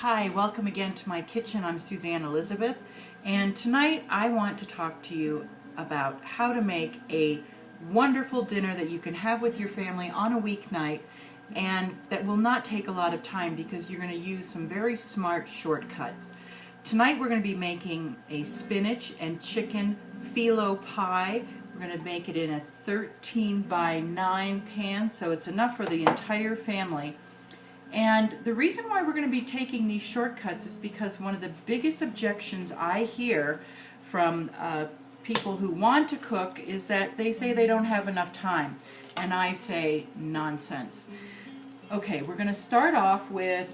Hi, welcome again to my kitchen. I'm Suzanne Elizabeth, and tonight I want to talk to you about how to make a wonderful dinner that you can have with your family on a weeknight and that will not take a lot of time because you're going to use some very smart shortcuts. Tonight we're going to be making a spinach and chicken Filo pie. We're going to make it in a 13 by 9 pan, so it's enough for the entire family. And the reason why we're going to be taking these shortcuts is because one of the biggest objections I hear from people who want to cook is that they say they don't have enough time. And I say, nonsense. Okay, we're going to start off with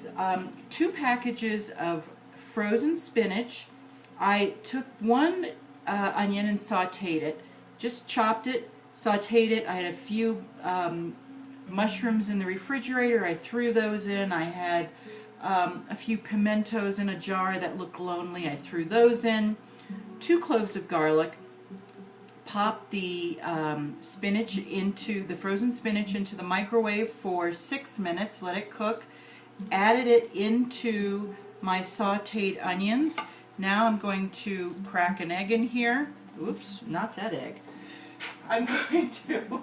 2 packages of frozen spinach. I took 1 onion and sauteed it, just chopped it, sauteed it. I had a few mushrooms in the refrigerator. I threw those in. I had a few pimentos in a jar that looked lonely. I threw those in. 2 cloves of garlic. Popped the spinach into the frozen spinach into the microwave for 6 minutes. Let it cook. Added it into my sauteed onions. Now I'm going to crack an egg in here. Oops, not that egg. I'm going to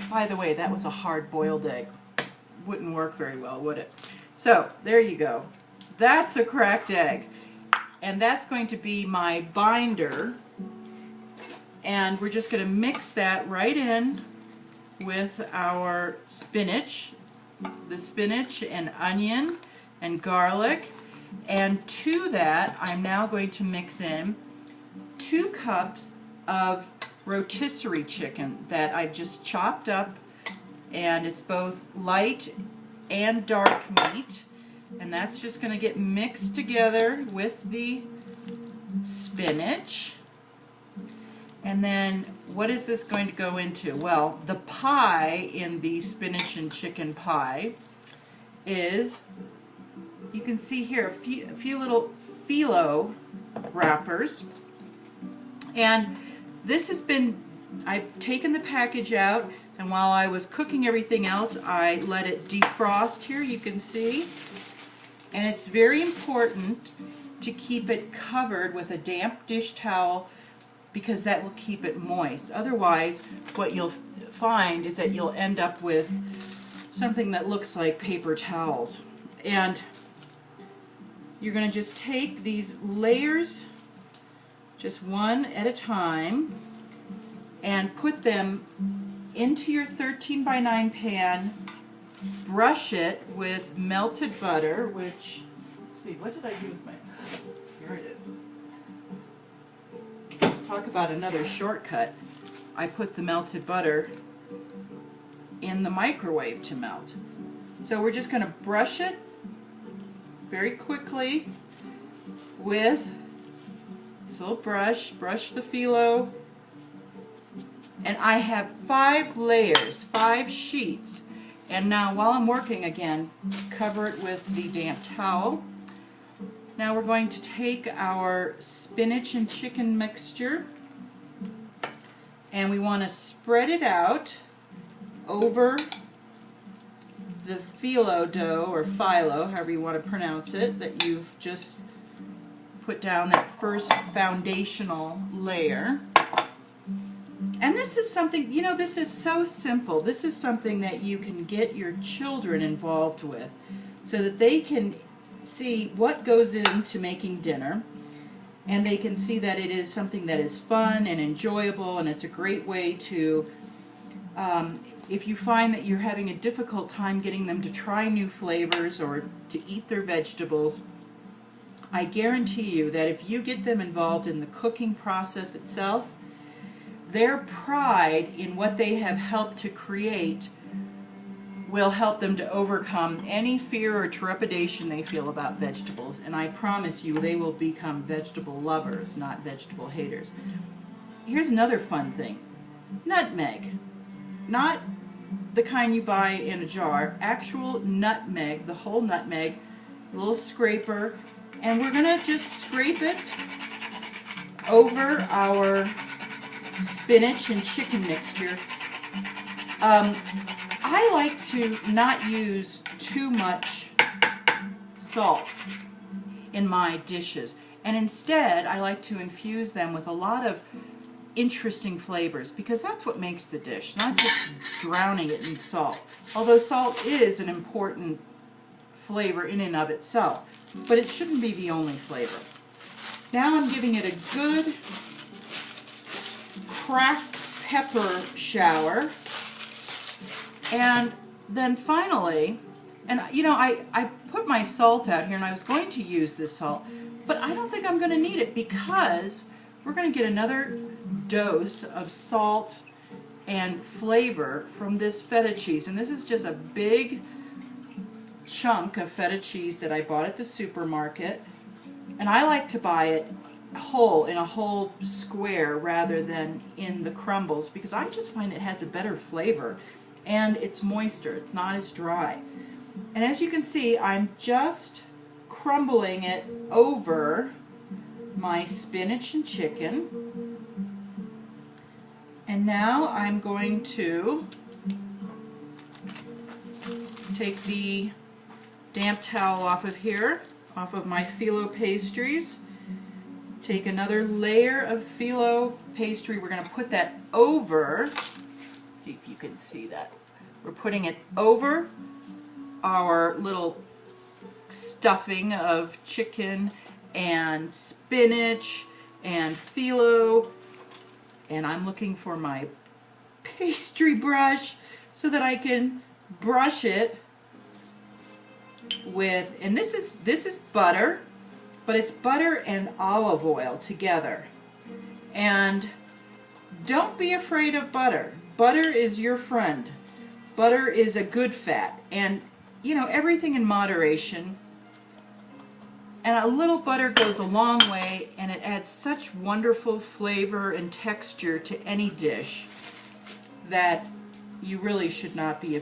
By the way, that was a hard-boiled egg. Wouldn't work very well, would it? So, there you go. That's a cracked egg. And that's going to be my binder. And we're just going to mix that right in with our spinach. The spinach and onion and garlic. And to that, I'm now going to mix in 2 cups of rotisserie chicken that I've just chopped up, and it's both light and dark meat, and that's just going to get mixed together with the spinach. And then what is this going to go into? Well, the pie in the spinach and chicken pie is, you can see here, a few little Filo wrappers. And this has been, I've taken the package out, and while I was cooking everything else, I let it defrost here, you can see. And it's very important to keep it covered with a damp dish towel because that will keep it moist. Otherwise, what you'll find is that you'll end up with something that looks like paper towels. And you're going to just take these layers, just one at a time, and put them into your 13 by 9 pan. Brush it with melted butter, which, let's see, what did I do with my, here it is. Talk about another shortcut. I put the melted butter in the microwave to melt. So we're just going to brush it very quickly with this little brush the Filo, and I have 5 layers, 5 sheets. And now while I'm working again, cover it with the damp towel. Now we're going to take our spinach and chicken mixture, and we want to spread it out over the Filo dough, or Filo, however you want to pronounce it, that you've just put down, that first foundational layer. And this is something, you know, this is so simple. This is something that you can get your children involved with so that they can see what goes into making dinner, and they can see that it is something that is fun and enjoyable, and it's a great way to, if you find that you're having a difficult time getting them to try new flavors or to eat their vegetables, I guarantee you that if you get them involved in the cooking process itself, their pride in what they have helped to create will help them to overcome any fear or trepidation they feel about vegetables. And I promise you, they will become vegetable lovers, not vegetable haters. Here's another fun thing. Nutmeg. Not the kind you buy in a jar. Actual nutmeg, the whole nutmeg, a little scraper. And we're going to just scrape it over our spinach and chicken mixture. I like to not use too much salt in my dishes, and instead I like to infuse them with a lot of interesting flavors, because that's what makes the dish, not just drowning it in salt. Although salt is an important flavor in and of itself, but it shouldn't be the only flavor. Now I'm giving it a good cracked pepper shower, and then finally, and you know, I put my salt out here, and I was going to use this salt, but I don't think I'm going to need it, because we're going to get another dose of salt and flavor from this feta cheese. And this is just a big chunk of feta cheese that I bought at the supermarket. And I like to buy it whole, in a whole square, rather than in the crumbles, because I just find it has a better flavor and it's moister, it's not as dry. And as you can see, I'm just crumbling it over my spinach and chicken. And now I'm going to take the damp towel off of here, off of my Filo pastries. Take another layer of Filo pastry. We're going to put that over, see if you can see that. We're putting it over our little stuffing of chicken and spinach and Filo, and I'm looking for my pastry brush so that I can brush it with, and this is butter, but it's butter and olive oil together. And don't be afraid of butter. Butter is your friend. Butter is a good fat, and you know, everything in moderation. And a little butter goes a long way, and it adds such wonderful flavor and texture to any dish that you really should not be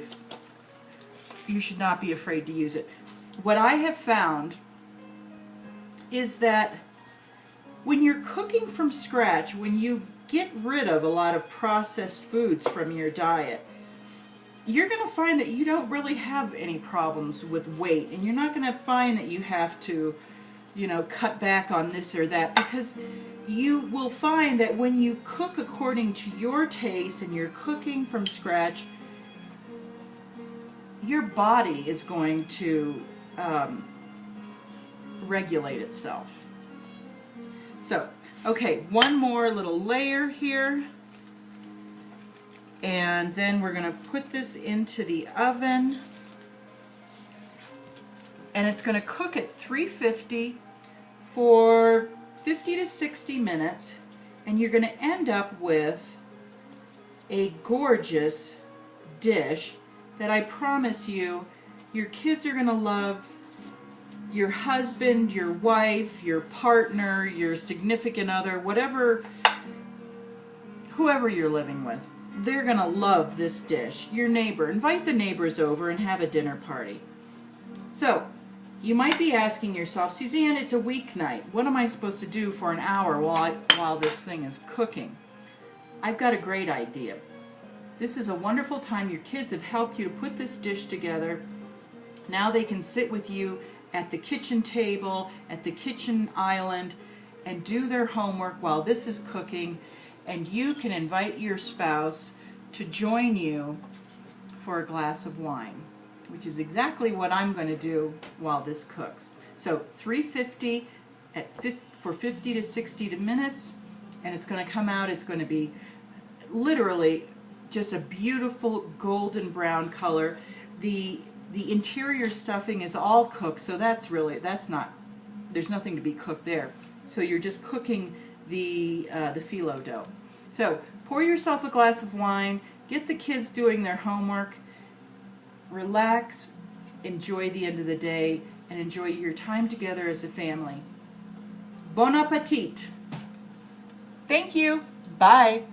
afraid to use it. What I have found is that when you're cooking from scratch, when you get rid of a lot of processed foods from your diet, you're going to find that you don't really have any problems with weight, and you're not going to find that you have to, you know, cut back on this or that, because you will find that when you cook according to your taste and you're cooking from scratch, your body is going to regulate itself. So, okay, one more little layer here, and then we're going to put this into the oven, and it's going to cook at 350 for 50 to 60 minutes, and you're going to end up with a gorgeous dish that I promise you your kids are going to love, your husband, your wife, your partner, your significant other, whoever you're living with. They're going to love this dish. Your neighbor, invite the neighbors over and have a dinner party. So, you might be asking yourself, Suzanne, it's a weeknight. What am I supposed to do for an hour while this thing is cooking? I've got a great idea. This is a wonderful time. Your kids have helped you to put this dish together. Now they can sit with you at the kitchen table, at the kitchen island, and do their homework while this is cooking, and you can invite your spouse to join you for a glass of wine, which is exactly what I'm going to do while this cooks. So 350 for 50 to 60 minutes, and it's going to come out, it's going to be literally just a beautiful golden brown color. The interior stuffing is all cooked, so there's nothing to be cooked there. So you're just cooking the Filo dough. So pour yourself a glass of wine, get the kids doing their homework, relax, enjoy the end of the day, and enjoy your time together as a family. Bon appetit! Thank you. Bye.